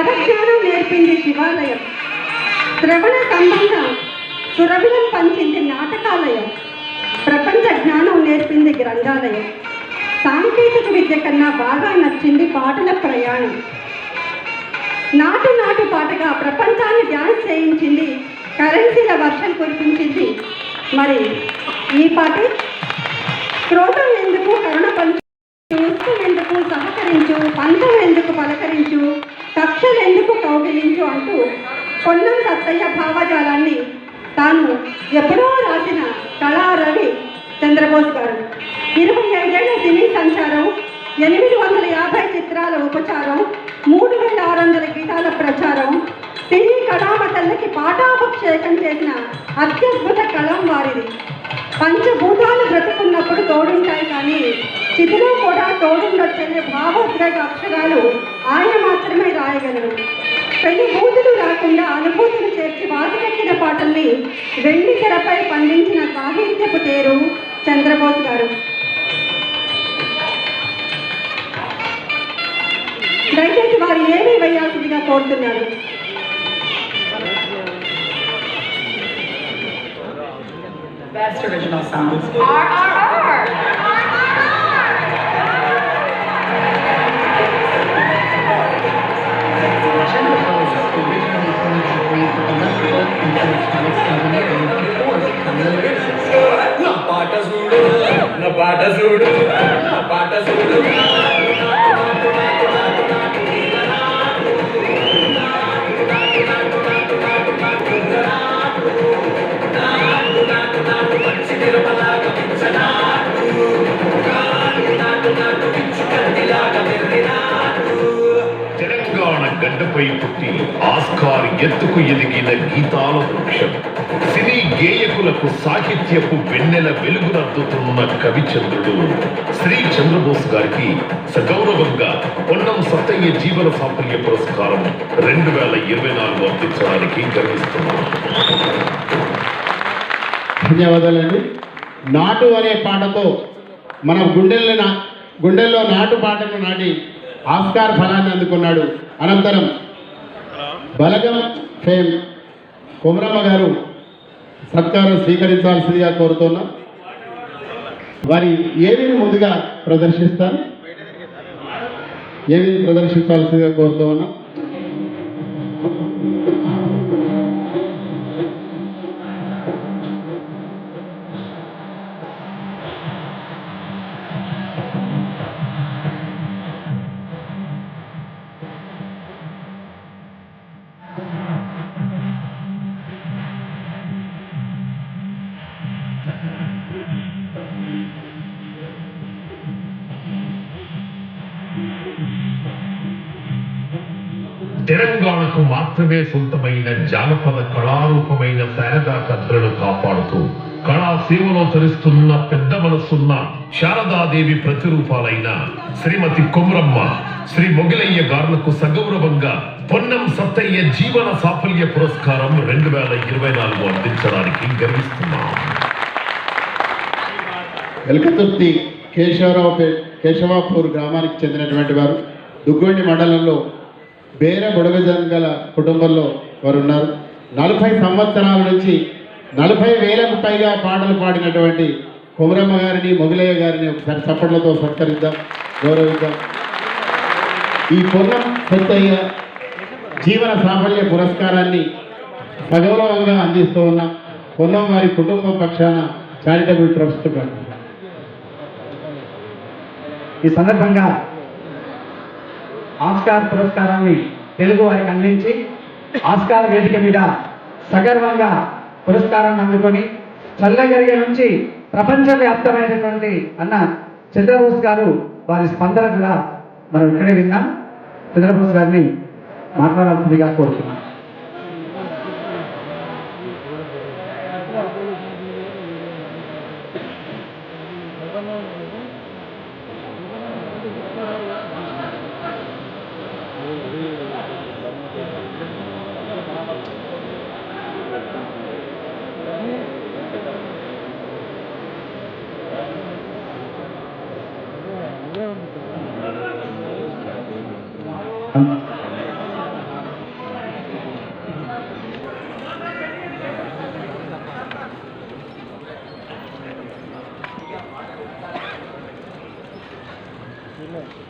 పదజ్ఞానం నేర్పింది శివాలయం, శ్రవణ సంబంధ సురభిలం పంచింది నాటకాలయం, ప్రపంచ జ్ఞానం నేర్పింది గ్రంథాలయం, సాంకేతిక విద్య కన్నా బాగా నచ్చింది పాటల ప్రయాణం. నాటు నాటు పాటగా ప్రపంచాన్ని డ్యాన్స్ చేయించింది, కరెన్సీల వర్షం కురిపించింది. మరి ఈ పాట క్రోధం ఎందుకు కరుణ పంచు, ఉత్తం ఎందుకు సహకరించు, పంతం ఎందుకు పలకరించు, కక్షలెందుకు కౌగిలించు అంటూ పొన్నం సత్తయ్య భావజాలాన్ని తాను ఎప్పుడో రాసిన కళారవి చంద్రబోస్ గారు. 25 ఏళ్ల సినీ సంచారం, 850 చిత్రాల ఉపచారం, 3600 గీతాల ప్రచారం, సినీ కళామతల్లకి పాఠాభిషేకం చేసిన అత్యద్భుత కళం వారిది. పంచభూతాలు బ్రతుకున్నప్పుడు తోడుంటాయి, కానీ చితిలో కూడా తోడుండొచ్చనే భావోద్వేగ అక్షరాలు ఆయన మాత్రమే రాయగలరు. పెళ్లి బూతులు రాకుండా అనుభూతులు చేర్చి వాసికెక్కిన పాటల్ని వెండి తెరపై పండించిన సాహిత్యపు తేరు చంద్రబోస్ గారు. దయచేసి వారు ఏమీ వేయాల్సిందిగా కోరుతున్నారు. Best original songs. తెలంగాణ గడ్డపై పుట్టి ఆస్కార్ ఎత్తుకు ఎదిగిన గీతాల వృక్షం, సినీ గేయకులకు సాహిత్యపు వెన్నెల వెలుగునద్దుతున్న కవిచంద్రుడు శ్రీ చంద్రబోస్ గారికి సగౌరవంగా పొన్నం సత్తయ్య జీవన సాఫల్య పురస్కారం 2024 అందించడానికి గర్విస్తున్నాను. ధన్యవాదాలండి. నాటు అనే పాటతో మన గుండెల్లో నాటు పాటను నాటి ఆస్కార్ ఫలాన్ని అందుకున్నాడు. అనంతరం బలగం ఫేమ్ కొమరమ్మ గారు సత్కారం స్వీకరించాల్సిందిగా కోరుతున్నాం. వారి ఏవిని ముందుగా ప్రదర్శిస్తారు, ఏవిని ప్రదర్శించాల్సిందిగా కోరుతూ ఉన్నాం. తెలంగాణకు మాత్రమే సొంతమైన జానపద కళారూపమైన శారదా కథలను కాపాడుతూ కళా సేవలో చరిస్తున్న పెద్ద మనసున్న శారదాదేవి ప్రతిరూపాలైన శ్రీమతి కొమ్రమ్మ, శ్రీ మొగిలయ్య గారులకు సగౌరవంగా పొన్నం సత్తయ్య జీవన సాఫల్య పురస్కారం 2024 అందించడానికి గర్విస్తున్నాం. వెల్కతుర్తి కేశవాపూర్ గ్రామానికి చెందినటువంటి వారు దుగ్గొండి మండలంలో బేర బుడగజంగల కుటుంబంలో వారు ఉన్నారు. 40 సంవత్సరాల నుంచి 40,000కు పైగా పాటలు పాడినటువంటి కొమరమ్మ గారిని, మొగిలయ్య గారిని ఒకసారి చప్పట్లతో సత్కరిద్దాం, గౌరవిద్దాం. ఈ పొన్నం సత్తయ్య జీవన సాఫల్య పురస్కారాన్ని సగౌరవంగా అందిస్తూ ఉన్న పొన్నం వారి కుటుంబం పక్షాన చారిటబుల్ ట్రస్ట్ ఈ సందర్భంగా ఆస్కార్ పురస్కారాన్ని తెలుగు వారికి అందించి ఆస్కార్ వేదిక మీద సగర్వంగా పురస్కారాన్ని అందుకొని చల్లగరిగే నుంచి ప్రపంచవ్యాప్తమైనటువంటి అన్న చంద్రబోస్ గారు వారి స్పందన కూడా మనం ఇక్కడే విన్నాం. చంద్రబోస్ గారిని మాట్లాడాల్సిందిగా కోరుతున్నాం. Ini